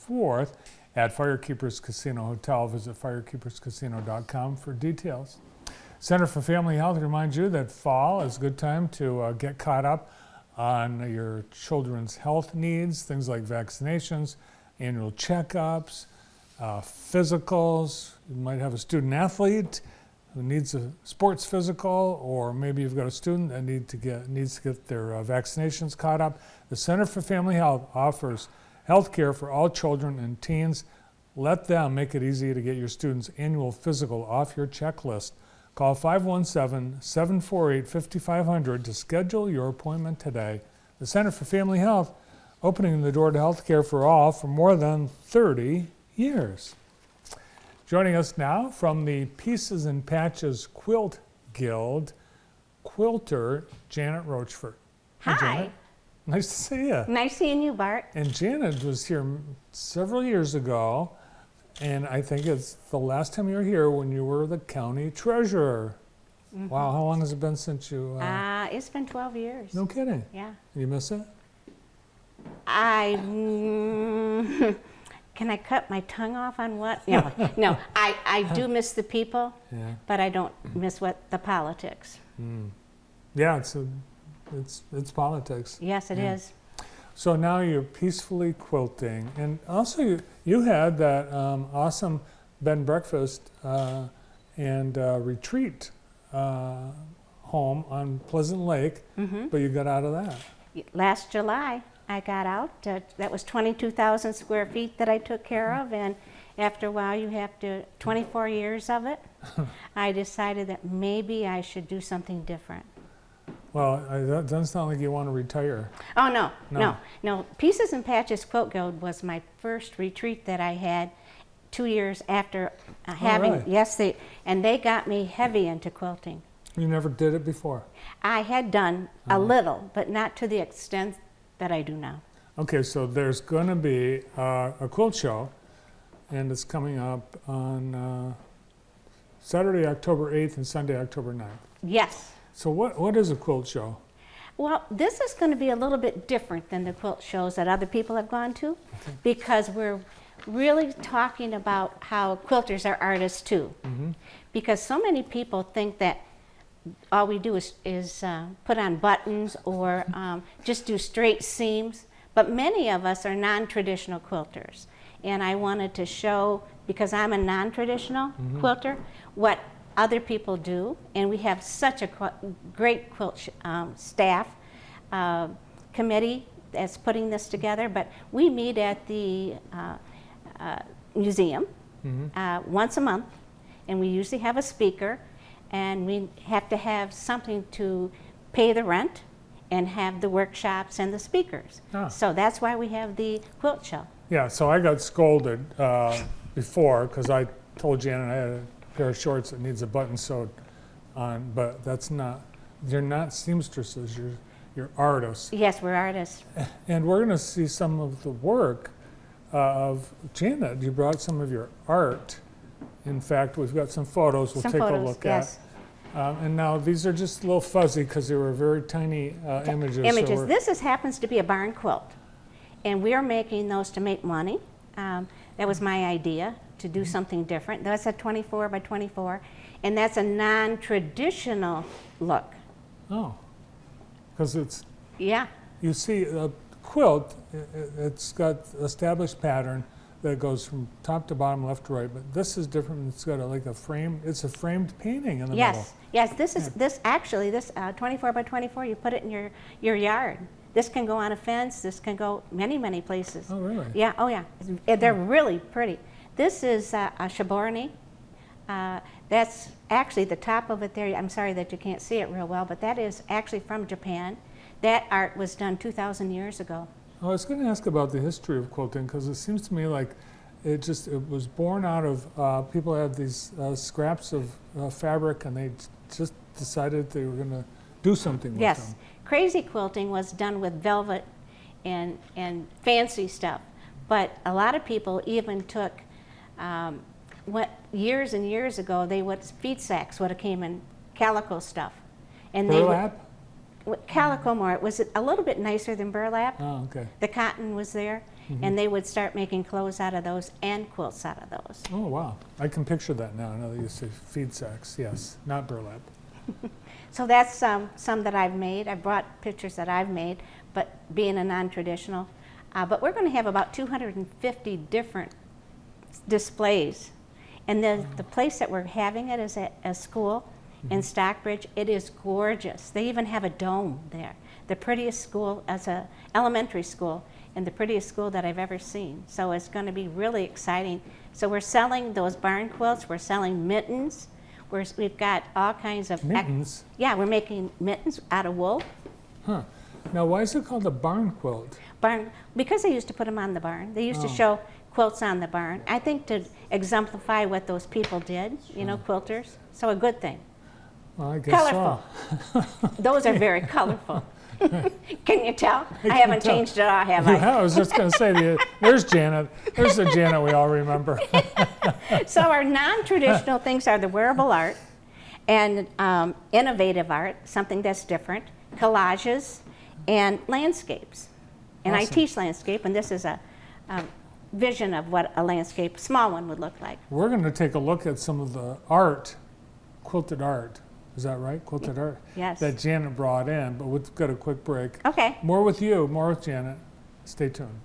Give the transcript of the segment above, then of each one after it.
4th at Firekeepers Casino Hotel. Visit firekeeperscasino.com for details. Center for Family Health reminds you that fall is a good time to get caught up on your children's health needs, things like vaccinations, annual checkups, physicals. You might have a student athlete who needs a sports physical, or maybe you've got a student that needs to get their vaccinations caught up. The Center for Family Health offers health care for all children and teens. Let them make it easy to get your student's annual physical off your checklist. Call 517-748-5500 to schedule your appointment today. The Center for Family Health, opening the door to health care for all for more than 30 years. Joining us now from the Pieces and Patches Quilt Guild, quilter Janet Roachford. Hi. Janet. Nice to see you. Nice seeing you, Bart. And Janet was here several years ago, and I think it's the last time you were here when you were the county treasurer. Mm-hmm. Wow, how long has it been since you... It's been 12 years. No kidding? Yeah. You miss it? Can I cut my tongue off on what? No, I do miss the people, yeah. But I don't miss the politics. Mm. Yeah, it's politics. Yes, it is. So now you're peacefully quilting, and also you had that awesome bed and breakfast and retreat home on Pleasant Lake, but you got out of that. Last July, I got out. That was 22,000 square feet that I took care of, and after a while, you have to, 24 years of it, I decided that maybe I should do something different. Well, that doesn't sound like you want to retire. Oh, no. Pieces and Patches Quilt Guild was my first retreat that I had 2 years after having, really? Yes, they got me heavy into quilting. You never did it before? I had done a little, but not to the extent that I do now. Okay, so there's going to be a quilt show, and it's coming up on Saturday, October 8th and Sunday, October 9th. Yes. So what is a quilt show? Well, this is going to be a little bit different than the quilt shows that other people have gone to, because we're really talking about how quilters are artists too. Because so many people think that all we do is put on buttons or just do straight seams, but many of us are non-traditional quilters. And I wanted to show, because I'm a non-traditional quilter, what other people do, and we have such a great quilt staff committee that's putting this together. But we meet at the museum once a month, and we usually have a speaker, and we have to have something to pay the rent and have the workshops and the speakers. So that's why we have the quilt show. Yeah, so I got scolded before because I told Janet I had a pair of shorts that needs a button sewed on, but you're not seamstresses, you're artists. Yes, we're artists. And we're going to see some of the work of Janet. You brought some of your art. In fact, we've got some photos we'll take a look yes. at. And now these are just a little fuzzy because they were very tiny images. So this happens to be a barn quilt, and we are making those to make money. That was my idea, to do something different. That's a 24 by 24, and that's a non-traditional look. Oh, because it's... Yeah. You see, a quilt, it's got established pattern that goes from top to bottom, left to right, but this is different. It's got like a frame. It's a framed painting in the middle. Yes. This 24 by 24. You put it in your yard. This can go on a fence. This can go many places. Oh, really? Yeah. Oh, yeah. They're really pretty. This is a Shaborni. That's actually the top of it there. I'm sorry that you can't see it real well, but that is actually from Japan. That art was done 2,000 years ago. I was going to ask about the history of quilting, because it seems to me like it was born out of people had these scraps of fabric, and they just decided they were going to do something with them. Yes, crazy quilting was done with velvet and fancy stuff, but a lot of people even took years and years ago. Feed sacks would have came in calico stuff, and burlap. Calico more. It was a little bit nicer than burlap. Oh, okay. The cotton was there, and they would start making clothes out of those and quilts out of those. Oh, wow. I can picture that now. I know they used to feed sacks. Yes, not burlap. So that's some that I've made. I brought pictures that I've made, but being a non-traditional. But we're going to have about 250 different displays. And the place that we're having it is at a school in Stockbridge. It is gorgeous. They even have a dome there. The prettiest school as a elementary school, and the prettiest school that I've ever seen. So it's going to be really exciting. So we're selling those barn quilts. We're selling mittens. We've got all kinds of Mittens? Yeah, we're making mittens out of wool. Huh. Now, why is it called a barn quilt? Barn, because they used to put them on the barn. They used to show quilts on the barn. I think to exemplify what those people did, you know, quilters. So a good thing. Well, I guess Colorful. so. Those are very colorful. Can you tell? I haven't tell. changed at all, have I? Yeah, I was just going to say, there's Janet. There's the Janet we all remember. So our non-traditional things are the wearable art and innovative art, something that's different, collages, and landscapes. And I Awesome. teach landscape, and this is a vision of what a landscape, small one, would look like. We're going to take a look at some of the art, quilted art. Is that right? Quilted art? Yes. That Janet brought in, but we've got a quick break. Okay. More with you, more with Janet. Stay tuned.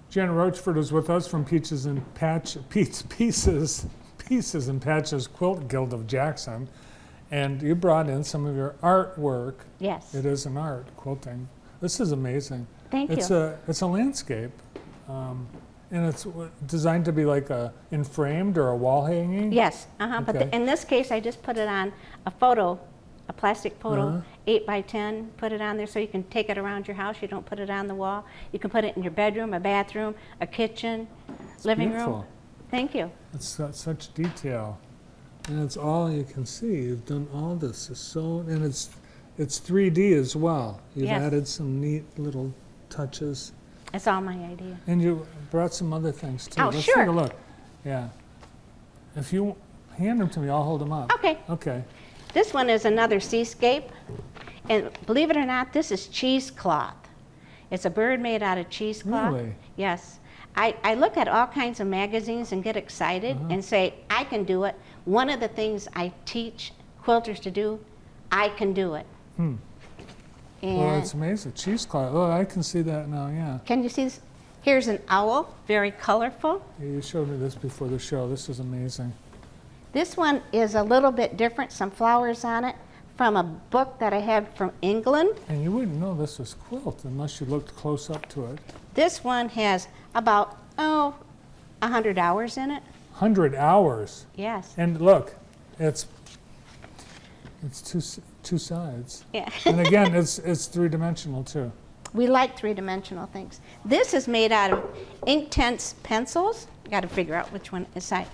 Janet Roachford is with us from Pieces and Patches Quilt Guild of Jackson. And you brought in some of your artwork. Yes. It is an art, quilting. This is amazing. Thank you. It's a landscape. And it's designed to be like in framed or a wall hanging? Yes, Okay. but in this case, I just put it on a plastic photo, 8 by 10, put it on there so you can take it around your house. You don't put it on the wall. You can put it in your bedroom, a bathroom, a kitchen, living beautiful. room. Thank you. It's got such detail. And it's all you can see. You've done all this. And it's 3D as well. You've Yes. added some neat little touches. It's all my idea. And you brought some other things too. Oh, Let's sure. take a look. Yeah. If you hand them to me, I'll hold them up. Okay. Okay. This one is another seascape. And believe it or not, this is cheesecloth. It's a bird made out of cheesecloth. Really? Yes. I look at all kinds of magazines and get excited and say, I can do it. One of the things I teach quilters to do, I can do it. Well, And it's amazing. Cheesecloth. Oh, I can see that now, yeah. can you see this? Here's an owl, very colorful. You showed me this before the show. This is amazing. This one is a little bit different, some flowers on it, from a book that I have from England. And you wouldn't know this was quilt unless you looked close up to it. This one has about, 100 hours in it. 100 hours. Yes. And look, it's two sides. Yeah. And again, it's three-dimensional too. We like three-dimensional things. This is made out of Inktense pencils. Got to figure out which one is side.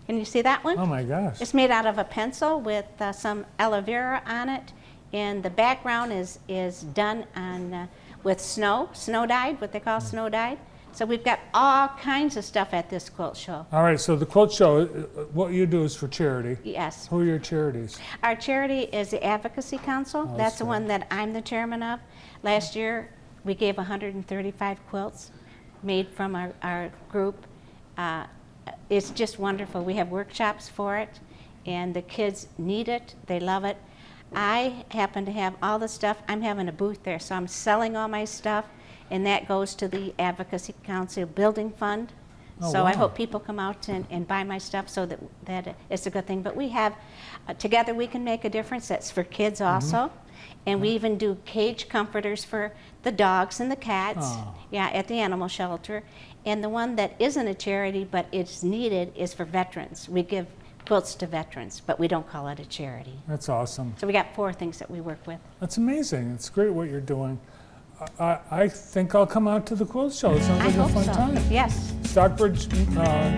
Can you see that one? Oh my gosh. It's made out of a pencil with some aloe vera on it, and the background is done on with snow dyed, what they call snow dyed. So we've got all kinds of stuff at this quilt show. All right, so the quilt show, what you do is for charity. Yes. Who are your charities? Our charity is the Advocacy Council. Oh, That's the great. one that I'm the chairman of. Last year, we gave 135 quilts made from our group. It's just wonderful. We have workshops for it, and the kids need it. They love it. I happen to have all the stuff. I'm having a booth there, so I'm selling all my stuff, and that goes to the Advocacy Council Building Fund. Oh, So I wow. hope people come out and buy my stuff so that it's a good thing. But we have, Together We Can Make a Difference, that's for kids also. And we even do cage comforters for the dogs and the cats, Oh. at the animal shelter. And the one that isn't a charity but it's needed is for veterans. We give quilts to veterans, but we don't call it a charity. That's awesome. So we got 4 things that we work with. That's amazing. It's great what you're doing. I think I'll come out to the quilt show. It sounds I like a hope fun so. time. Yes. Stockbridge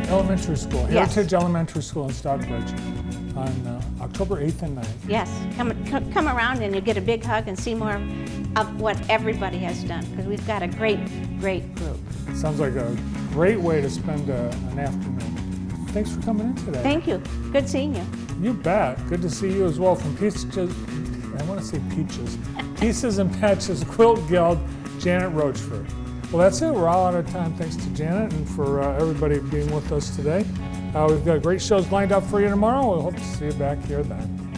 Elementary School, Yes. Heritage Elementary School in Stockbridge on October 8th and 9th. Yes, come around and you get a big hug and see more of what everybody has done, because we've got a great group. Sounds like a great way to spend an afternoon. Thanks for coming in today. Thank you. Good seeing you. You bet. Good to see you as well from Pieces and Patches Quilt Guild, Janet Roachford. Well, that's it. We're all out of time. Thanks to Janet and for everybody being with us today. We've got great shows lined up for you tomorrow. We hope to see you back here then.